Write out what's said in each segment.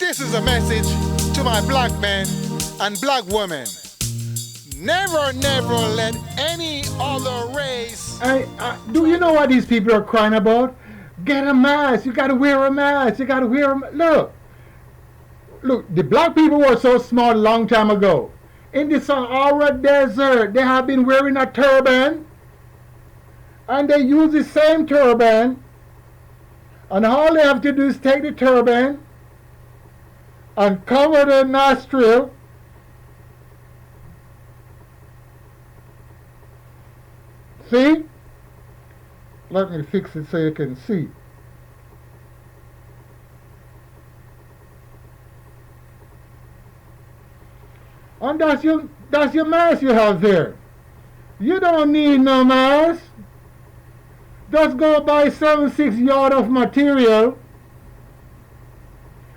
This is a message to my black men and black women. Never, never let any other race. Do you know what these people are crying about? Get a mask. You got to wear a mask. You got to wear a mask. Look, the black people were so smart a long time ago. In the Sahara Desert, they have been wearing a turban. And they use the same turban. And all they have to do is take the turban and cover their nostril. See? Let me fix it so you can see. And that's your mask you have there. You don't need no mask. Just go buy 7-6 yards of material.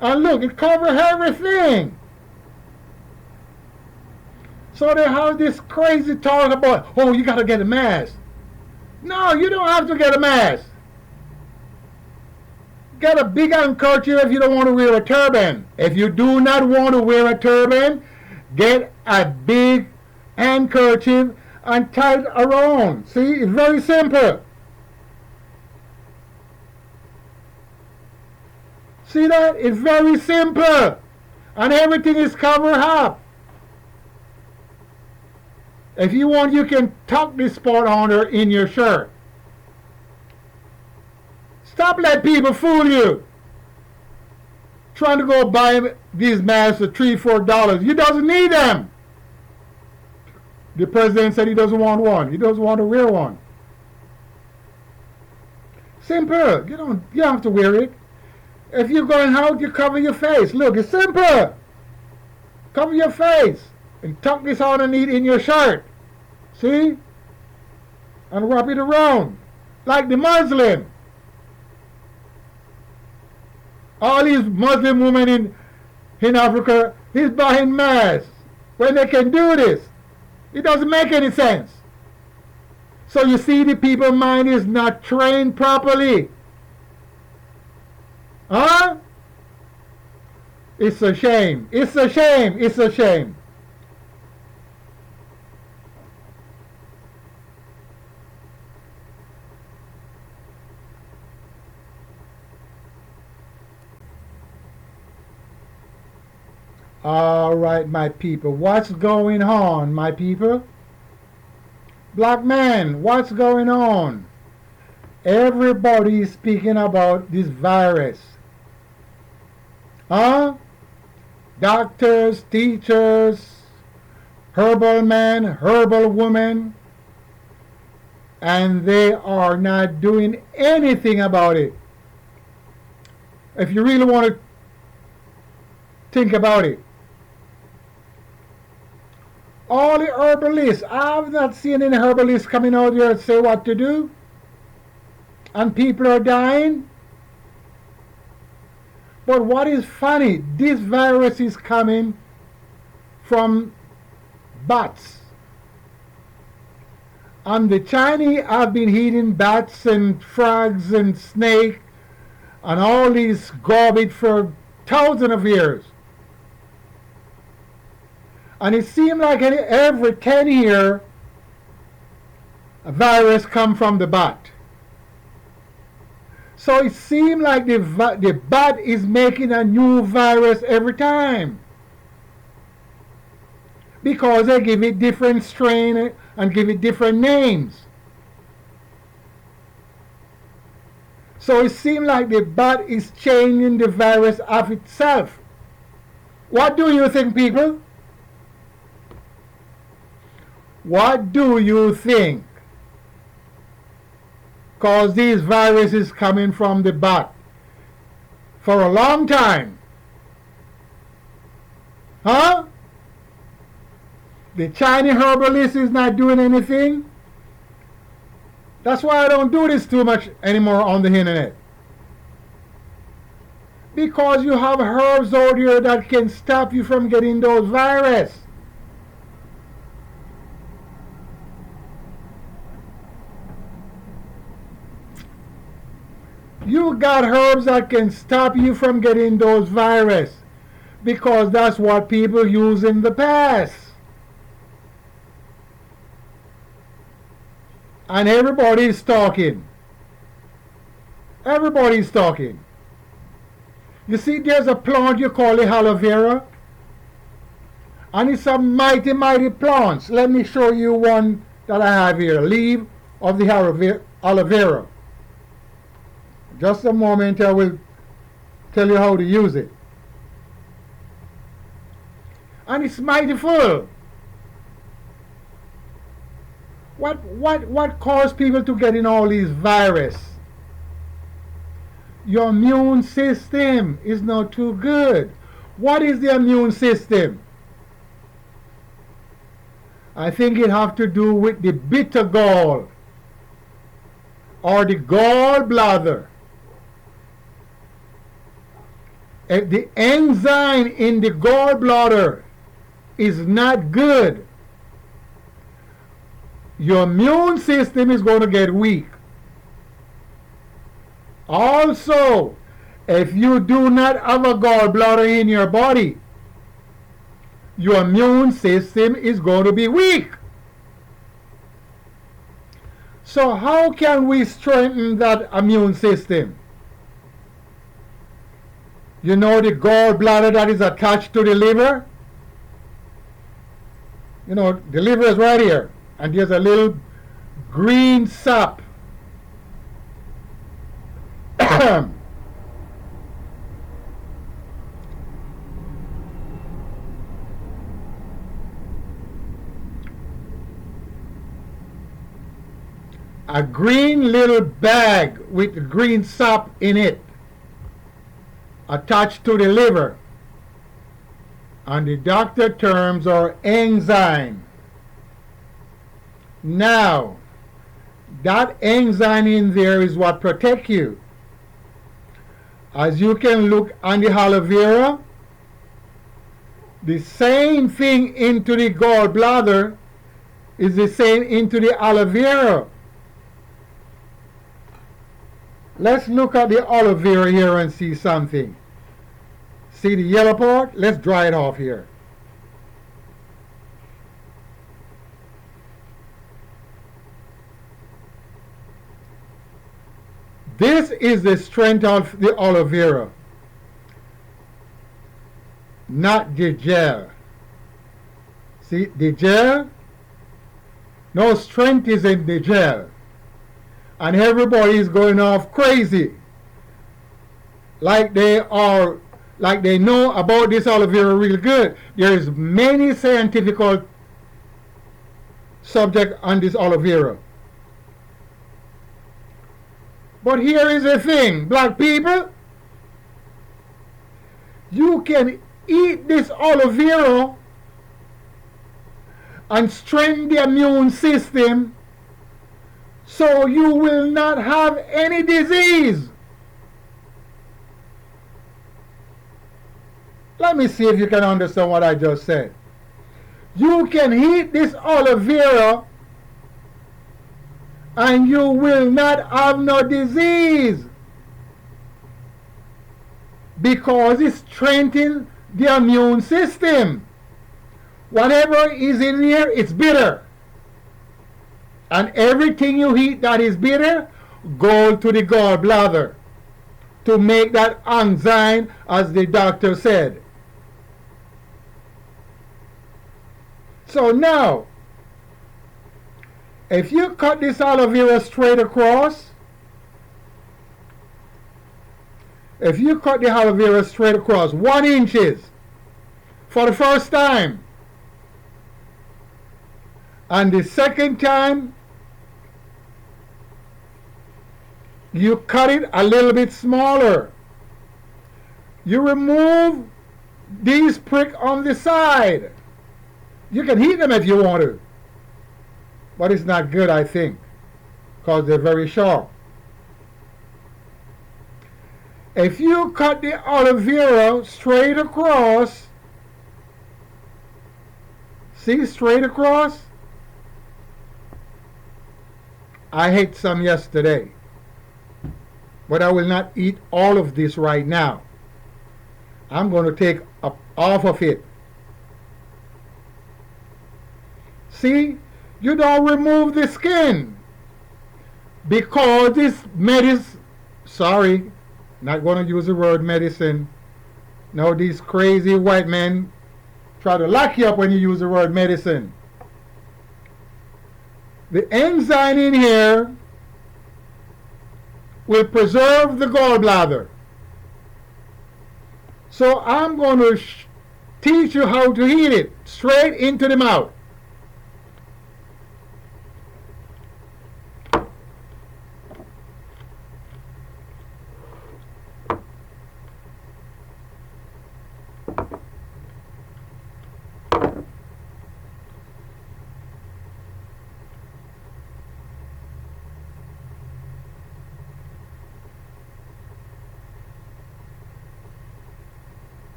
And look, it covers everything. So they have this crazy talk about, oh, you got to get a mask. No, you don't have to get a mask. Get a big handkerchief if you don't want to wear a turban. If you do not want to wear a turban, get a big handkerchief and tie it around. See, it's very simple. See that? It's very simple. And everything is covered up. If you want, you can tuck this spot under in your shirt. Stop letting people fool you. Trying to go buy these masks for $3-4. You doesn't need them. The president said he doesn't want one. He doesn't want to wear one. Simple. You don't have to wear it. If you're going out, you cover your face. Look, it's simple. Cover your face and tuck this underneath in your shirt. See? And wrap it around. Like the Muslim. All these Muslim women in Africa is buying masks when they can do this. It doesn't make any sense. So you see, the people's mind is not trained properly. Huh? It's a shame. It's a shame. It's a shame. All right, my people. What's going on, my people? Black man, what's going on? Everybody is speaking about this virus. Huh? Doctors, teachers, herbal men, herbal women, and they are not doing anything about it. If you really want to think about it. All the herbalists, I've not seen any herbalists coming out here and say what to do. And people are dying. But what is funny, this virus is coming from bats. And the Chinese have been eating bats and frogs and snakes and all these garbage for thousands of years. And it seemed like every 10 years, a virus come from the bat. So it seemed like the bat is making a new virus every time. Because they give it different strain and give it different names. So it seemed like the bat is changing the virus of itself. What do you think, people? What do you think? Because these viruses coming from the bat for a long time. Huh? The Chinese herbalist is not doing anything. That's why I don't do this too much anymore on the internet. Because you have herbs out here that can stop you from getting those viruses. You got herbs that can stop you from getting those viruses. because that's what people used in the past. And everybody's talking. Everybody's talking. You see, there's a plant you call the aloe vera, and it's a mighty, mighty plant. Let me show you one that I have here, leaf of the aloe vera. Just a moment, I will tell you how to use it. And it's mighty full. What caused people to get in all these viruses? Your immune system is not too good. What is the immune system? I think it have to do with the bitter gall or the gallbladder. If the enzyme in the gallbladder is not good, your immune system is going to get weak. Also, if you do not have a gallbladder in your body, your immune system is going to be weak. So how can we strengthen that immune system? You know the gallbladder that is attached to the liver? You know, the liver is right here, and there's a little green sap. A green little bag with green sap in it attached to the liver, and the doctor terms are enzyme. Now, that enzyme in there is what protects you. As you can look on the aloe vera, the same thing into the gallbladder is the same into the aloe vera. Let's look at the aloe vera here and see something. See the yellow part? Let's dry it off here. This is the strength of the aloe vera, not the gel. See, the gel, no strength is in the gel. And everybody is going off crazy, like they know about this aloe vera real good. There is many scientific subject on this aloe vera. But here is the thing, black people, you can eat this aloe vera and strengthen the immune system so you will not have any disease. Let me see if you can understand what I just said. You can eat this aloe vera and you will not have no disease because it strengthens the immune system. Whatever is in here, it's bitter. And everything you eat that is bitter, go to the gallbladder to make that enzyme, as the doctor said. So now, if you cut this aloe vera straight across, if you cut the aloe vera straight across 1 inch for the first time, and the second time you cut it a little bit smaller, you remove these pricks on the side. You can heat them if you want to, but it's not good, I think, because they're very sharp. If you cut the aloe vera straight across, see, straight across, I ate some yesterday, but I will not eat all of this right now. I'm going to take off of it. See, you don't remove the skin because this medicine, sorry, not going to use the word medicine. No, these crazy white men try to lock you up when you use the word medicine. The enzyme in here will preserve the gallbladder. So I'm going to teach you how to eat it straight into the mouth.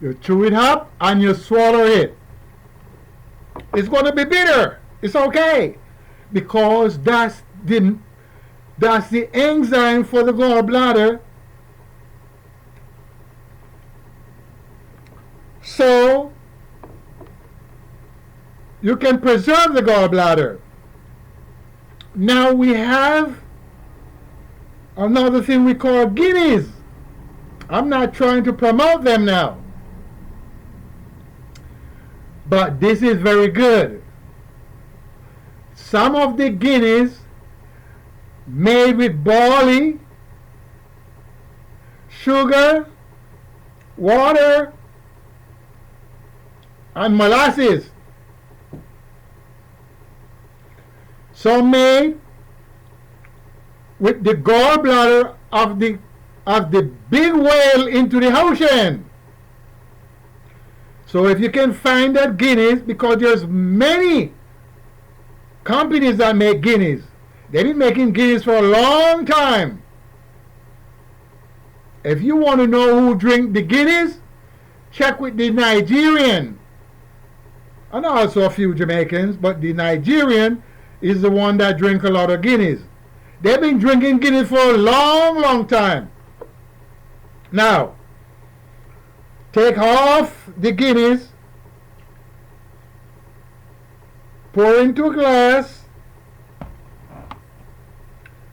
You chew it up and you swallow it. It's going to be bitter. It's okay. Because that's the enzyme for the gallbladder. So you can preserve the gallbladder. Now we have another thing we call guineas. I'm not trying to promote them now. But this is very good. Some of the guineas made with barley, sugar, water, and molasses. Some made with the gallbladder of the big whale into the ocean. So if you can find that guineas, because there's many companies that make guineas. They've been making guineas for a long time. If you want to know who drink the guineas, check with the Nigerian. And also a few Jamaicans, but the Nigerian is the one that drink a lot of guineas. They've been drinking guineas for a long, long time. Now, take off the guineas, pour into a glass.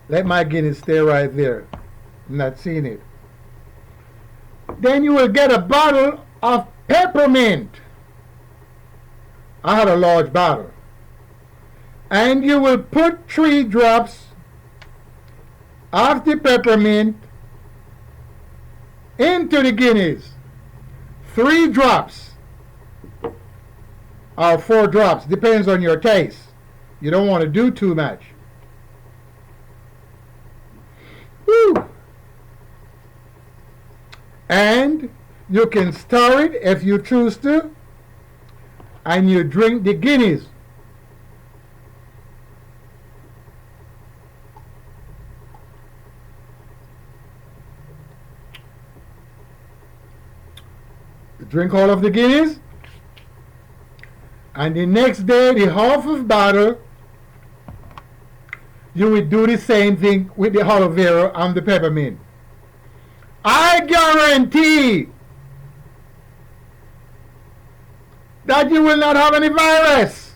Let my guineas stay right there. I'm not seeing it. Then you will get a bottle of peppermint. I had a large bottle. And you will put 3 drops of the peppermint into the guineas. 3 drops or 4 drops, depends on your taste. You don't want to do too much. Woo. And you can stir it if you choose to, and you drink the guineas. Drink all of the guineas, and the next day the half of bottle you will do the same thing with the aloe vera and the peppermint. I guarantee that you will not have any virus.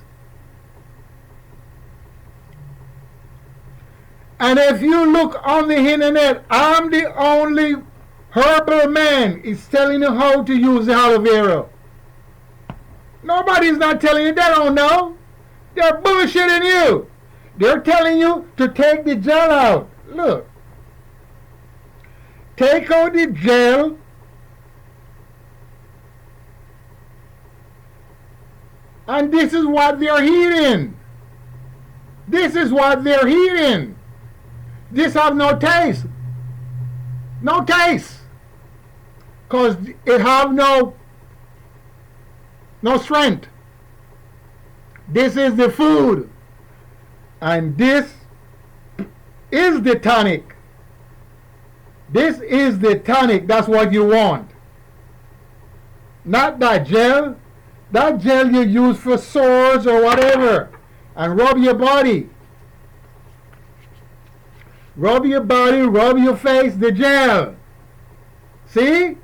And if you look on the internet, I'm the only herbal man is telling you how to use the aloe vera. Nobody's not telling you. They don't know. They're bullshitting you. They're telling you to take the gel out. Look. Take out the gel. And this is what they're heating. This is what they're heating. This have no taste. No taste. Because it have no strength. This is the food. And this is the tonic. This is the tonic. That's what you want. Not that gel. That gel you use for sores or whatever. And rub your body. Rub your body, rub your face, the gel. See?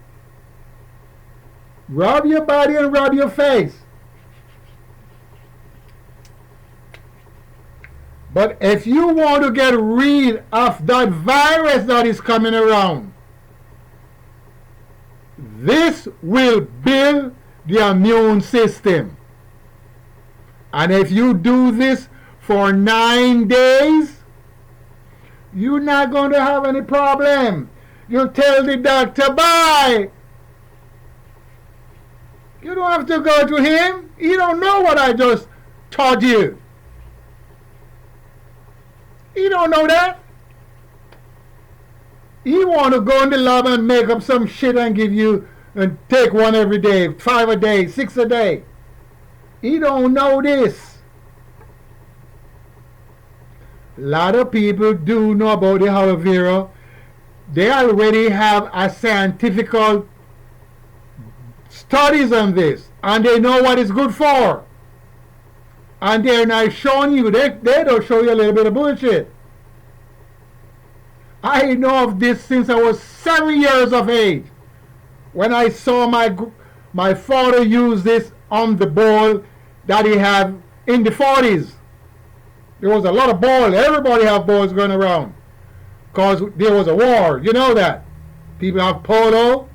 Rub your body and rub your face. But if you want to get rid of that virus that is coming around, this will build the immune system. And if you do this for 9 days, you're not going to have any problem. You tell the doctor, bye. You don't have to go to him. You don't know what I just taught you. You don't know that. You want to go in the lab and make up some shit and give you and take one every day, 5 a day, 6 a day. You don't know this. A lot of people do know about the aloe vera. They already have a scientific studies on this, and they know what it's good for. And they're not showing you. They don't show you a little bit of bullshit. I know of this since I was 7 years of age. When I saw my father use this on the ball that he had in the 40s. There was a lot of balls. Everybody have balls going around. Because there was a war. You know that. People have polo.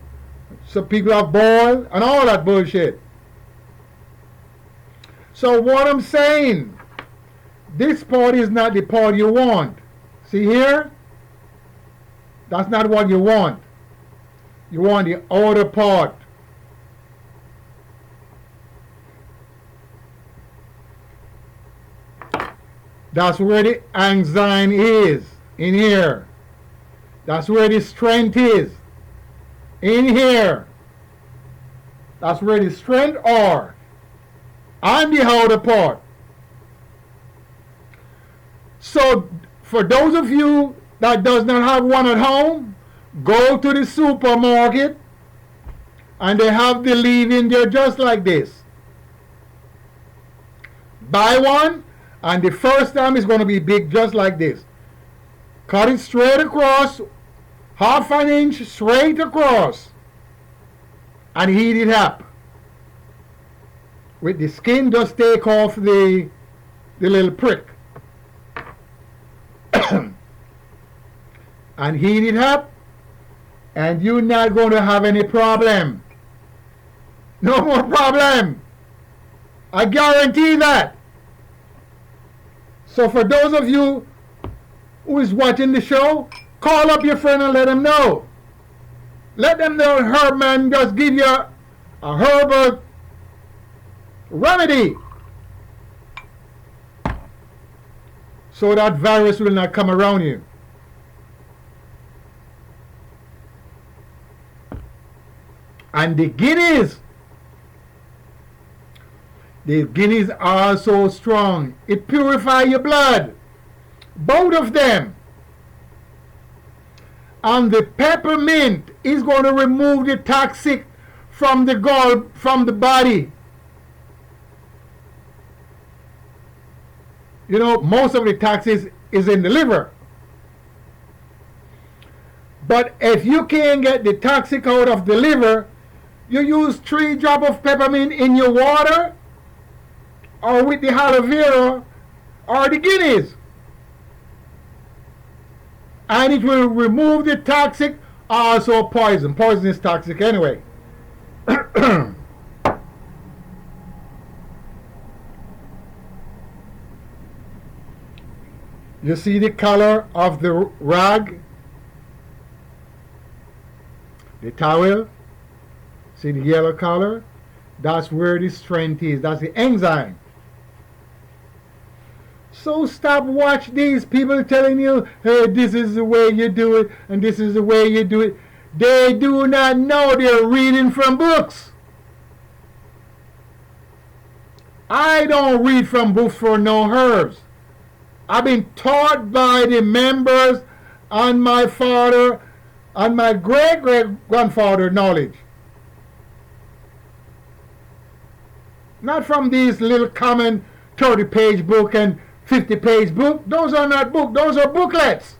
Some people have ball. And all that bullshit. So what I'm saying, this part is not the part you want. See here? That's not what you want. You want the outer part. That's where the enzyme is, in here. That's where the strength is, in here. That's where the strength are, on the outer part. So, for those of you that does not have one at home, go to the supermarket, and they have the leaf-in there just like this. Buy one. And the first time it's going to be big just like this. Cut it straight across, half an inch straight across, and heat it up. With the skin, just take off the little prick. And heat it up, and you're not going to have any problem. No more problem. I guarantee that. So for those of you who is watching the show, call up your friend and let them know. Let them know Herman just give you a herbal remedy. So that virus will not come around you. And the guineas are so strong. It purifies your blood. Both of them. And the peppermint is going to remove the toxic from the body. You know, most of the toxic is in the liver. But if you can't get the toxic out of the liver, you use 3 drops of peppermint in your water, or with the aloe vera, or the guineas. And it will remove the toxic, also poison. Poison is toxic anyway. You see the color of the rag? The towel? See the yellow color? That's where the strength is. That's the enzyme. So stop watch these people telling you, hey, this is the way you do it, and this is the way you do it. They do not know. They're reading from books. I don't read from books for no herbs. I've been taught by the members and my father and my great-great-grandfather knowledge. Not from these little common 30-page book and 50-page book. Those are not books. Those are booklets.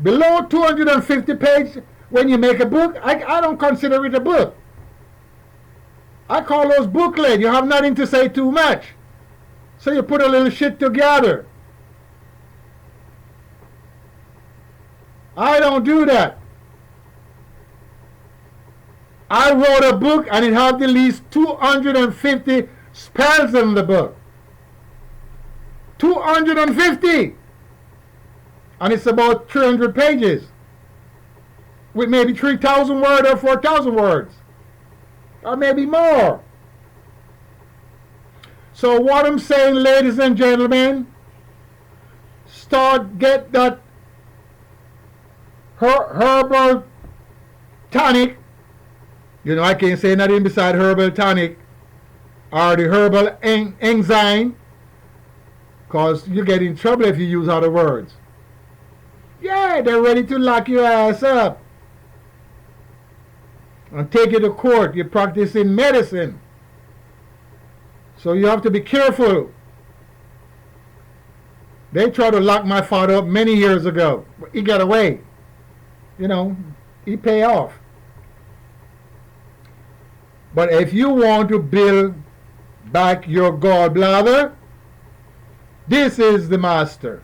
Below 250 pages, when you make a book, I don't consider it a book. I call those booklet. You have nothing to say too much. So you put a little shit together. I don't do that. I wrote a book and it had at least 250 spells in the book. 250! And it's about 300 pages. With maybe 3,000 words or 4,000 words. Or maybe more. So what I'm saying, ladies and gentlemen, get that herbal tonic. You know, I can't say nothing beside herbal tonic or the herbal enzyme, because you get in trouble if you use other words. Yeah, they're ready to lock your ass up and take you to court. You're practicing medicine. So you have to be careful. They tried to lock my father up many years ago, but he got away. You know, he paid off. But if you want to build back your gallbladder, this is the master.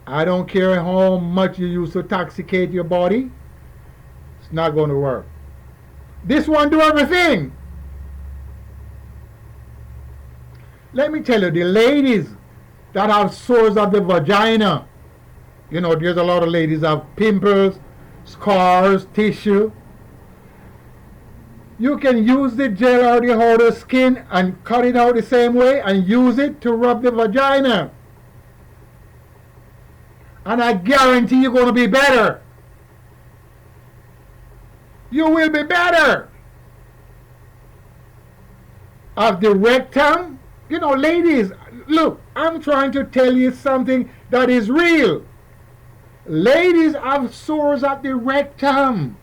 I don't care how much you use to intoxicate your body. It's not going to work. This one do everything. Let me tell you, the ladies that have sores of the vagina, you know, there's a lot of ladies that have pimples, scars, tissue. You can use the gel or the outer skin and cut it out the same way and use it to rub the vagina. And I guarantee you're going to be better. You will be better. Of the rectum, you know, ladies, look, I'm trying to tell you something that is real. Ladies have sores at the rectum.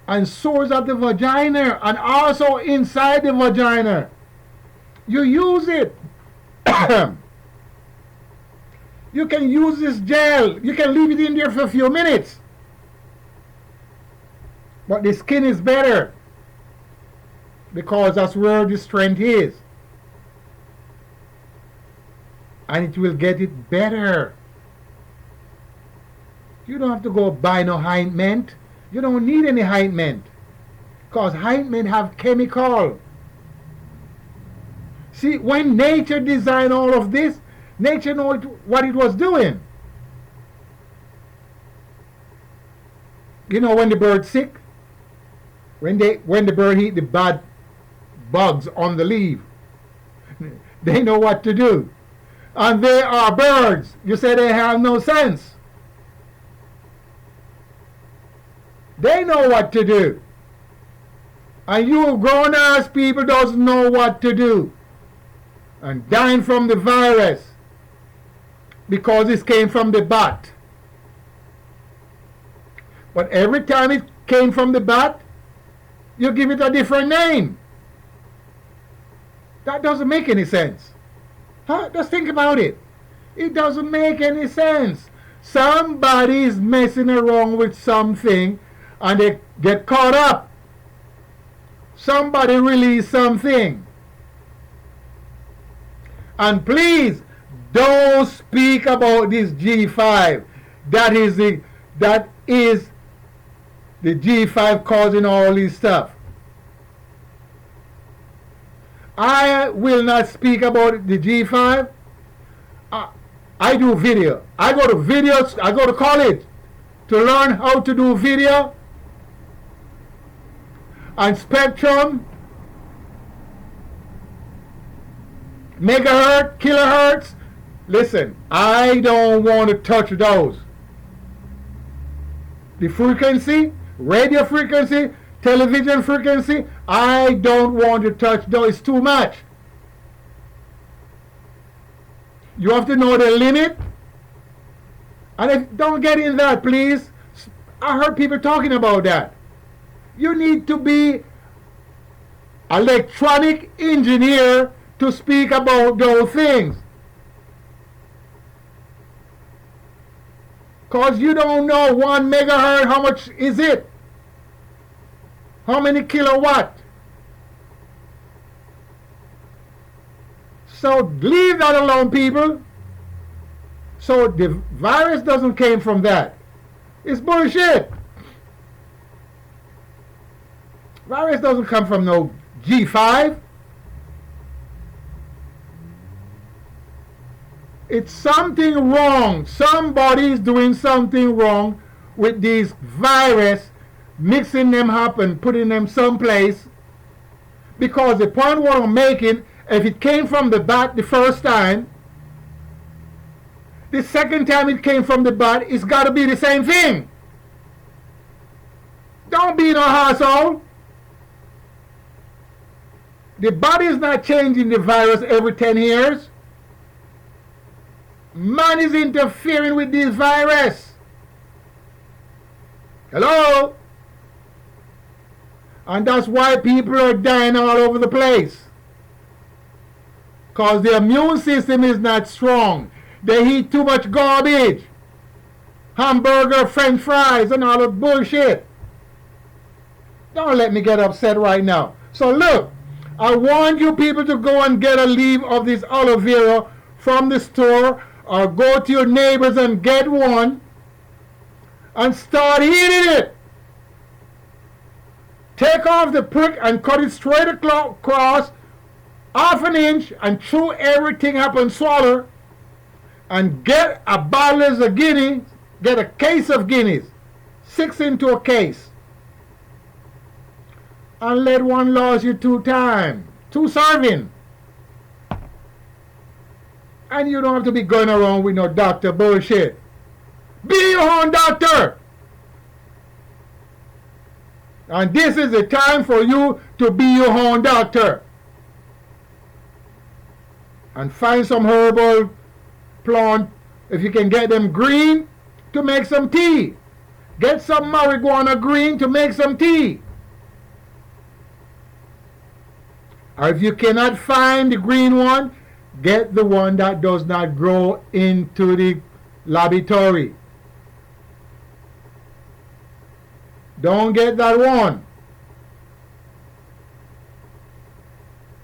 And sores at the vagina and also inside the vagina. You use it. You can use this gel. You can leave it in there for a few minutes. But the skin is better, because that's where the strength is. And it will get it better. You don't have to go buy no ointment. You don't need any ointment, because ointment have chemical. See, when nature designed all of this, nature knew what it was doing. You know, when the bird's sick, when the bird eat the bad bugs on the leaf, they know what to do. And they are birds. You say they have no sense. They know what to do. And you grown-ass people doesn't know what to do. And dying from the virus because it came from the bat. But every time it came from the bat, you give it a different name. That doesn't make any sense. Huh? Just think about it. It doesn't make any sense. Somebody is messing around with something and they get caught up. Somebody release something. And please don't speak about this G5. That is the G5 causing all this stuff. I will not speak about the G5. I do video. I go to videos. I go to college to learn how to do video. And spectrum, megahertz, kilohertz. Listen, I don't want to touch those. The frequency, radio frequency, television frequency, I don't want to touch those. It's too much. You have to know the limit. And don't get in that, please. I heard people talking about that. You need to be electronic engineer to speak about those things. Because you don't know 1 megahertz, how much is it? How many kilowatt? So leave that alone, people. So the virus doesn't came from that. It's bullshit. Virus doesn't come from no G5. It's something wrong. Somebody's doing something wrong with these virus, mixing them up and putting them someplace. Because the point what I'm making, if it came from the bat the first time, the second time it came from the bat, it's got to be the same thing. Don't be no asshole. The body is not changing the virus every 10 years. Man is interfering with this virus. Hello? And that's why people are dying all over the place. Because their immune system is not strong. They eat too much garbage. Hamburger, french fries, and all that bullshit. Don't let me get upset right now. So look, I want you people to go and get a leaf of this aloe vera from the store, or go to your neighbors and get one and start eating it. Take off the prick and cut it straight across, half an inch, and chew everything up and swallow. And get a bottle of Guinness, get a case of Guinness, 6 into a case. And let one last you 2 times, 2 serving. And you don't have to be going around with no doctor bullshit. Be your own doctor. And this is the time for you to be your own doctor. And find some herbal plant, if you can get them green, to make some tea. Get some marijuana green to make some tea. Or if you cannot find the green one, get the one that does not grow into the laboratory. Don't get that one.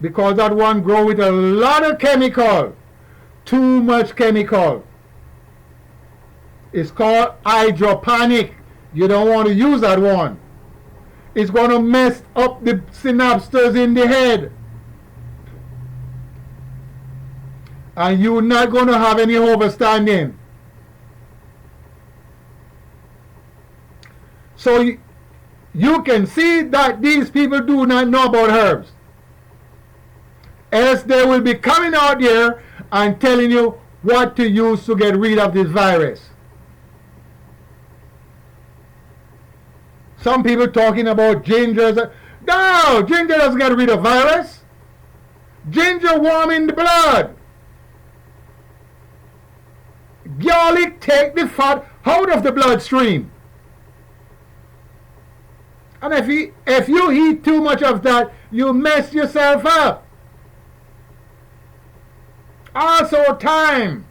Because that one grows with a lot of chemical. Too much chemical. It's called hydroponic. You don't want to use that one. It's going to mess up the synapses in the head. And you're not going to have any overstanding. So you can see that these people do not know about herbs. Else they will be coming out there and telling you what to use to get rid of this virus. Some people talking about ginger. No, ginger doesn't get rid of virus. Ginger warming the blood. Garlic take the fat out of the bloodstream. And if you eat too much of that, you mess yourself up. Also time.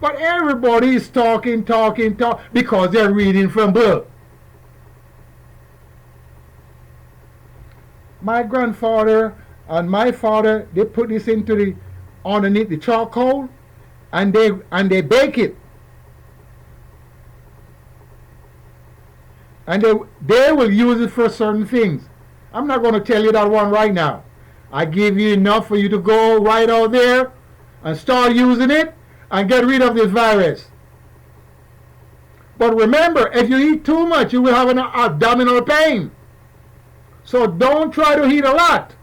But everybody is talking because they're reading from book. My grandfather and my father, they put this into the underneath the charcoal and they bake it. And they will use it for certain things. I'm not going to tell you that one right now. I give you enough for you to go right out there and start using it and get rid of this virus. But remember, if you eat too much, you will have an abdominal pain. So don't try to eat a lot.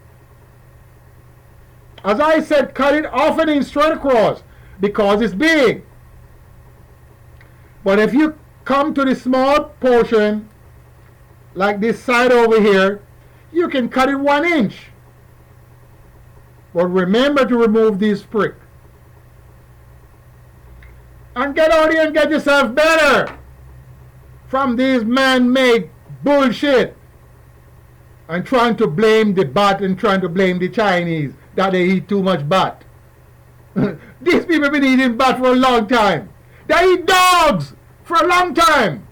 As I said, cut it off and in straight across because it's big. But if you come to the small portion, like this side over here, you can cut it 1 inch. But remember to remove this prick. And get out here and get yourself better from these man-made bullshit. And trying to blame the bat and trying to blame the Chinese that they eat too much bat. These people have been eating bat for a long time. They eat dogs for a long time.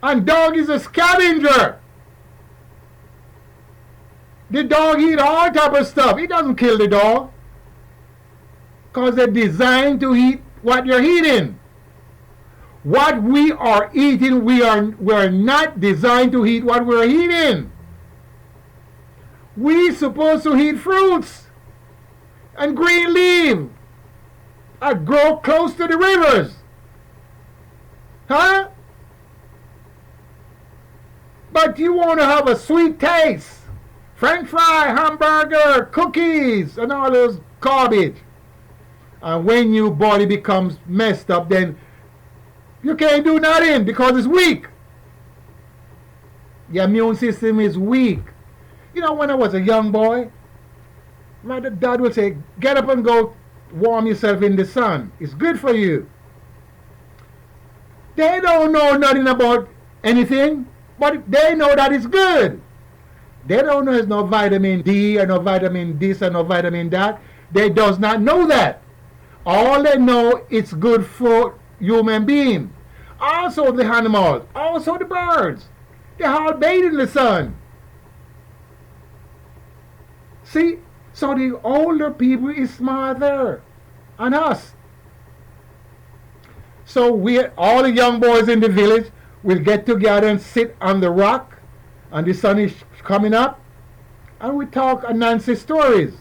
And dog is a scavenger. The dog eat all type of stuff. It doesn't kill the dog. Because they're designed to eat what you're eating. What we are eating, we're not designed to eat what we're eating. We're supposed to eat fruits and green leaf that grow close to the rivers. Huh? But you want to have a sweet taste. French fry, hamburger, cookies, and all those garbage. And when your body becomes messed up, then you can't do nothing because it's weak. Your immune system is weak. You know, when I was a young boy, my dad would say, get up and go warm yourself in the sun. It's good for you. They don't know nothing about anything, but they know that it's good. They don't know there's no vitamin D or no vitamin this or no vitamin that. They does not know that. All they know it's good for human being. Also the animals, also the birds. They all bathe in the sun. See, so the older people is smarter than us. So all the young boys in the village will get together and sit on the rock, and the sun is coming up, and we talk Nancy stories.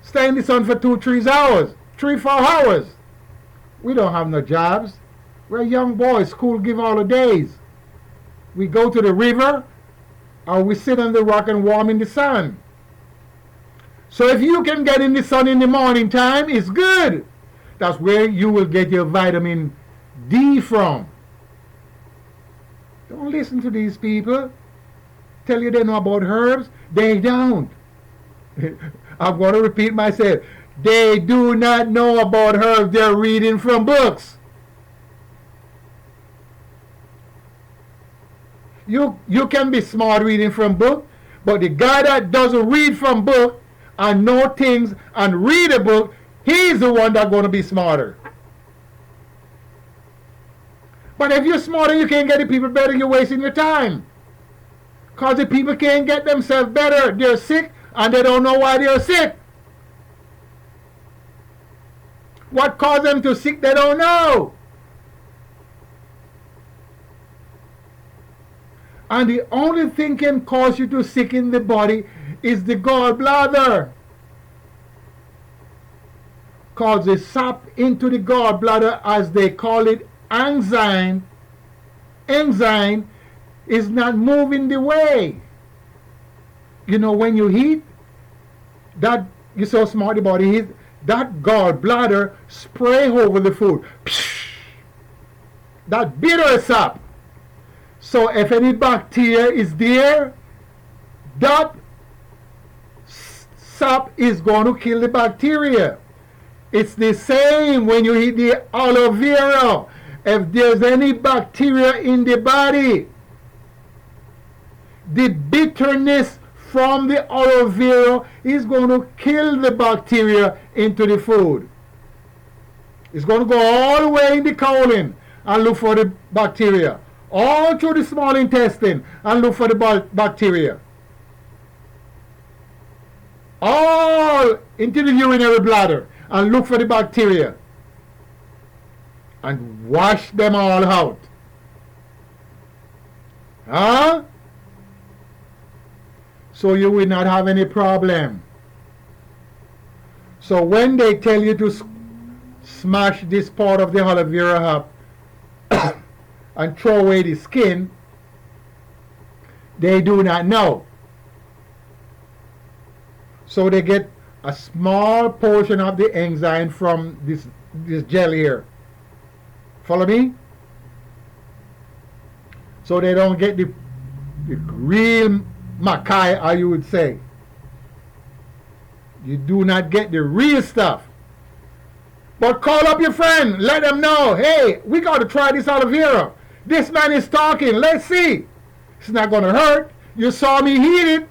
Stay in the sun for 2-3 hours, 3-4 hours. We don't have no jobs. We're young boys. School give all the days. We go to the river, or we sit on the rock and warm in the sun. So if you can get in the sun in the morning time, it's good. That's where you will get your vitamin D from. Don't listen to these people. Tell you they know about herbs. They don't. I'm going to repeat myself. They do not know about herbs. They're reading from books. You can be smart reading from book, but the guy that doesn't read from book and know things and read a book, he's the one that's going to be smarter. But if you're smarter, you can't get the people better, you're wasting your time. Because the people can't get themselves better. They're sick and they don't know why they're sick. What caused them to sick, they don't know. And the only thing can cause you to sick in the body is the gallbladder. Cause the sap into the gallbladder, as they call it, enzyme is not moving the way. You know, when you eat, that you're so smart, the body is, that gallbladder spray over the food. That bitter sap. So if any bacteria is there, that sap is going to kill the bacteria. It's the same when you eat the aloe vera. If there's any bacteria in the body, the bitterness from the aloe vera is going to kill the bacteria into the food. It's going to go all the way in the colon and look for the bacteria. All through the small intestine and look for the bacteria. All into the urinary bladder and look for the bacteria. And wash them all out. Huh? So you will not have any problem. So when they tell you to smash this part of the aloe vera up and throw away the skin, they do not know. So they get a small portion of the enzyme from this gel here. Follow me? So they don't get the real Mackay, as you would say. You do not get the real stuff. But call up your friend, let them know, hey, we got to try this aloe vera. This man is talking, let's see. It's not going to hurt. You saw me eat it,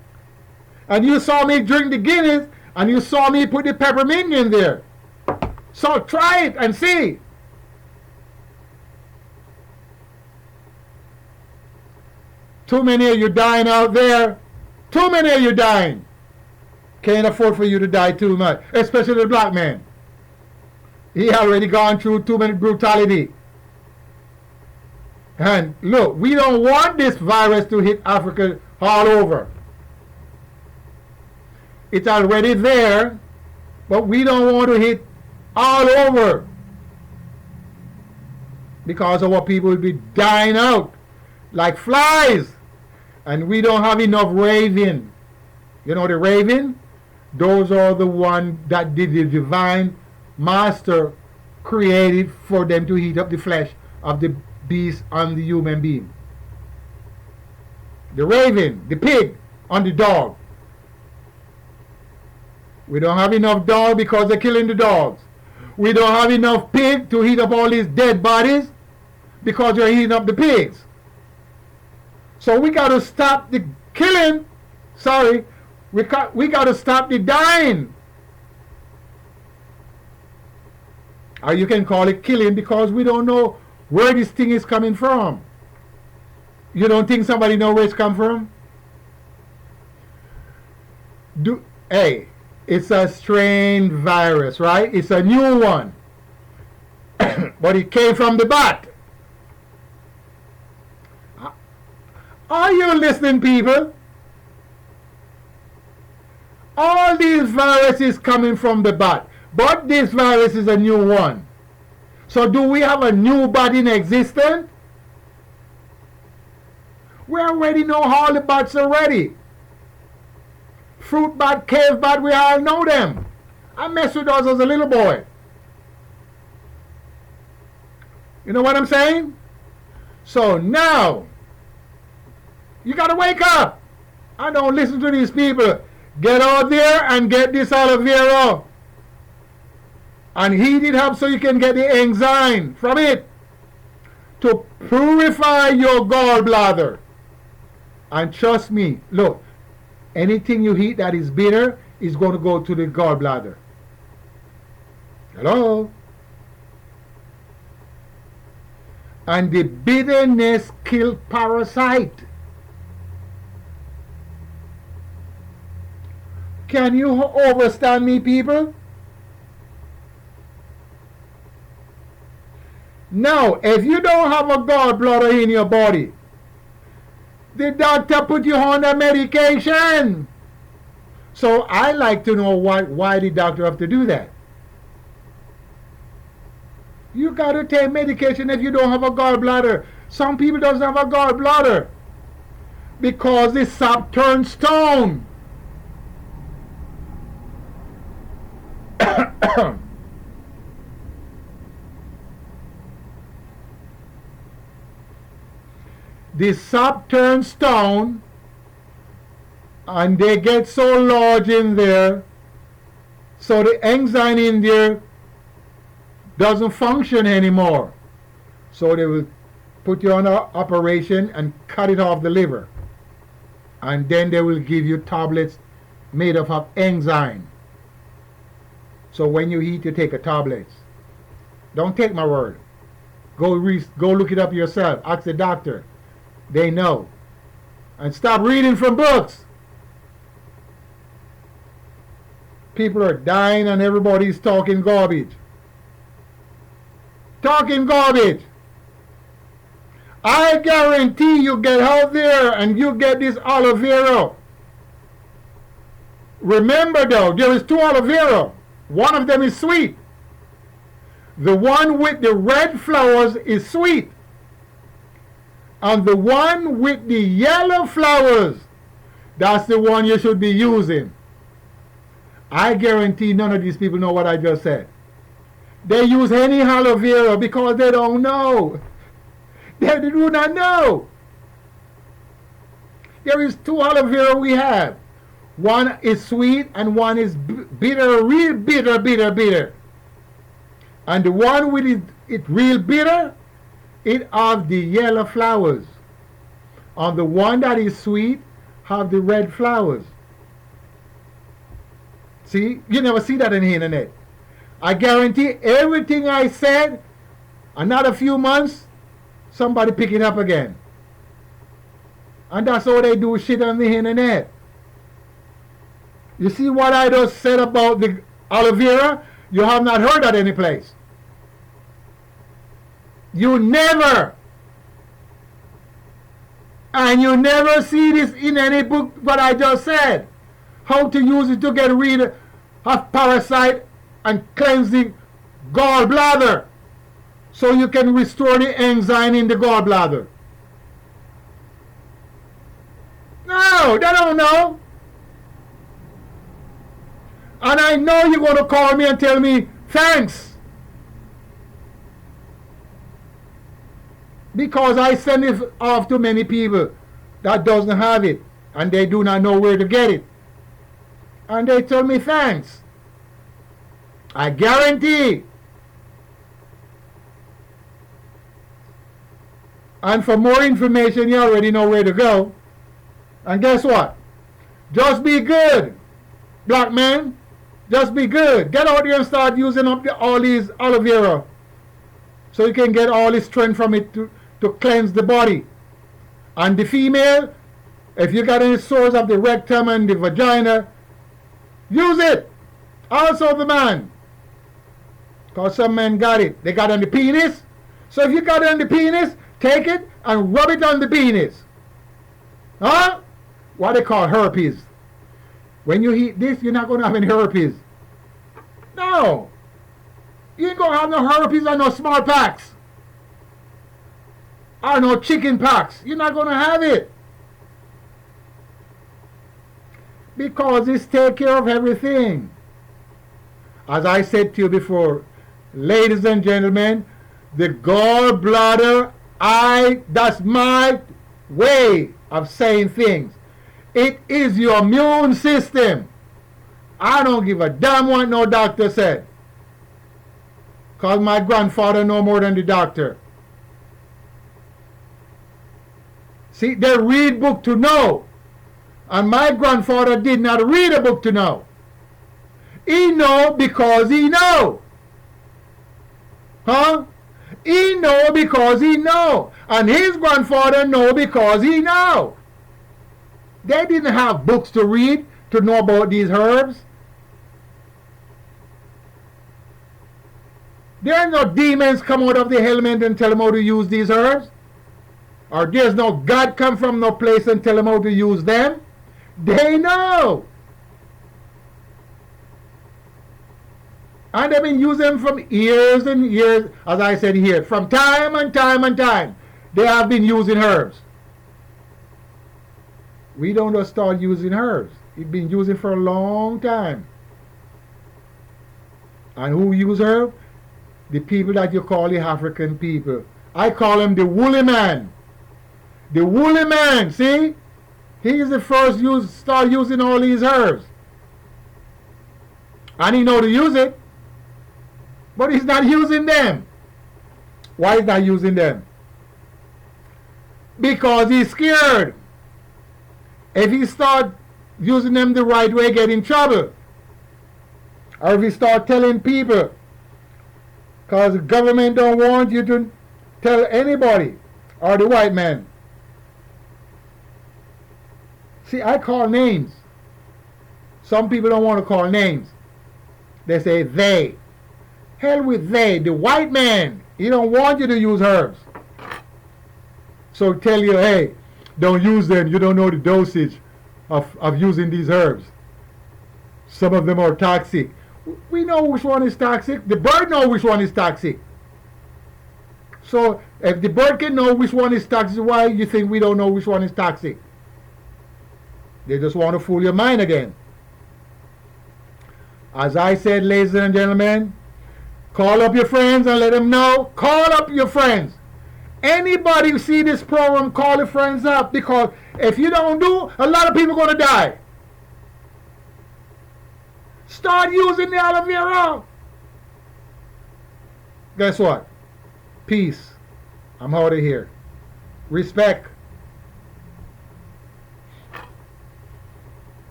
and you saw me drink the Guinness, and you saw me put the peppermint in there. So try it and see. Too many of you dying out there. Too many of you dying. Can't afford for you to die too much. Especially the black man. He already gone through too many brutality. And look, we don't want this virus to hit Africa all over. It's already there, but we don't want to hit all over. Because our people will be dying out like flies. And we don't have enough raven. You know the raven? Those are the ones that the divine master created for them to heat up the flesh of the beast and the human being. The raven, the pig, and the dog. We don't have enough dog because they're killing the dogs. We don't have enough pig to heat up all these dead bodies because they're heating up the pigs. So we got to stop the killing. Sorry, we got to stop the dying. Or you can call it killing because we don't know where this thing is coming from. You don't think somebody know where it's come from? Hey, it's a strange virus, right? It's a new one. But it came from the bat. Are you listening, people? All these viruses coming from the bat. But this virus is a new one. So do we have a new bat in existence? We already know all the bats already. Fruit bat, cave bat, we all know them. I messed with those as a little boy. You know what I'm saying? So now, you gotta wake up. I don't listen to these people. Get out there and get this aloe vera and heat it up so you can get the enzyme from it to purify your gallbladder. And trust me, look, anything you eat that is bitter is going to go to the gallbladder. Hello? And the bitterness kills parasite. Can you understand me, people? Now, if you don't have a gallbladder in your body, the doctor put you on a medication. So I like to know why the doctor have to do that. You got to take medication if you don't have a gallbladder. Some people doesn't have a gallbladder because the sap turns stone. The sap turns stone and they get so large in there so the enzyme in there doesn't function anymore. So they will put you on an operation and cut it off the liver, and then they will give you tablets made up of enzyme. So when you eat, you take a tablet. Don't take my word. Go look it up yourself. Ask the doctor. They know. And stop reading from books. People are dying and everybody's talking garbage. Talking garbage. I guarantee you get out there and you get this aloe vera. Remember though, there is two aloe vera. One of them is sweet. The one with the red flowers is sweet. And the one with the yellow flowers, that's the one you should be using. I guarantee none of these people know what I just said. They use any aloe vera because they don't know. They do not know. There is two aloe vera we have. One is sweet and one is bitter, real bitter, bitter, bitter. And the one with it real bitter, it have the yellow flowers. On the one that is sweet, have the red flowers. See? You never see that in the internet. I guarantee everything I said, another few months, somebody pick it up again. And that's how they do shit on the internet. You see what I just said about the aloe vera? You have not heard that any place. You never. And you never see this in any book what I just said. How to use it to get rid of parasite and cleanse the gallbladder. So you can restore the enzyme in the gallbladder. No, they don't know. And I know you're going to call me and tell me, thanks. Because I send it off to many people that doesn't have it. And they do not know where to get it. And they tell me, thanks. I guarantee. And for more information, you already know where to go. And guess what? Just be good, black man. Just be good. Get out there and start using up all these aloe vera, so you can get all the strength from it to cleanse the body. And the female, if you got any sores of the rectum and the vagina, use it. Also the man, because some men got it. They got it on the penis. So if you got it on the penis, take it and rub it on the penis. Huh? What they call herpes. When you eat this, you're not going to have any herpes. No. You ain't going to have no herpes or no smallpox. Or no chicken pox. You're not going to have it. Because it's take care of everything. As I said to you before, ladies and gentlemen, the gallbladder, that's my way of saying things. It is your immune system. I don't give a damn what no doctor said. Because my grandfather know more than the doctor. See, they read book to know. And my grandfather did not read a book to know. He know because he know. Huh? He know because he know. And his grandfather know because he know. They didn't have books to read to know about these herbs. There are no demons come out of the helmet and tell them how to use these herbs. Or there's no God come from no place and tell them how to use them. They know. And they've been using them from years and years, as I said here, from time and time and time. They have been using herbs. We don't just start using herbs. We've been using for a long time. And who use herb? The people that you call the African people. I call him the woolly man. The woolly man, see? He is the first start using all these herbs. And he know to use it. But he's not using them. Why is not using them? Because he's scared. If he start using them the right way, get in trouble. Or if he start telling people, because the government don't want you to tell anybody, or the white man. See, I call names. Some people don't want to call names. They say they. Hell with they. The white man, he don't want you to use herbs. So tell you, hey, don't use them. You don't know the dosage of using these herbs. Some of them are toxic. We know which one is toxic. The bird knows which one is toxic. So if the bird can know which one is toxic, why you think we don't know which one is toxic? They just want to fool your mind again. As I said, ladies and gentlemen, call up your friends and let them know. Call up your friends. Anybody who see this program, call your friends up, because if you don't do, a lot of people are going to die. Start using the aloe vera. Guess what? Peace. I'm out of here. Respect.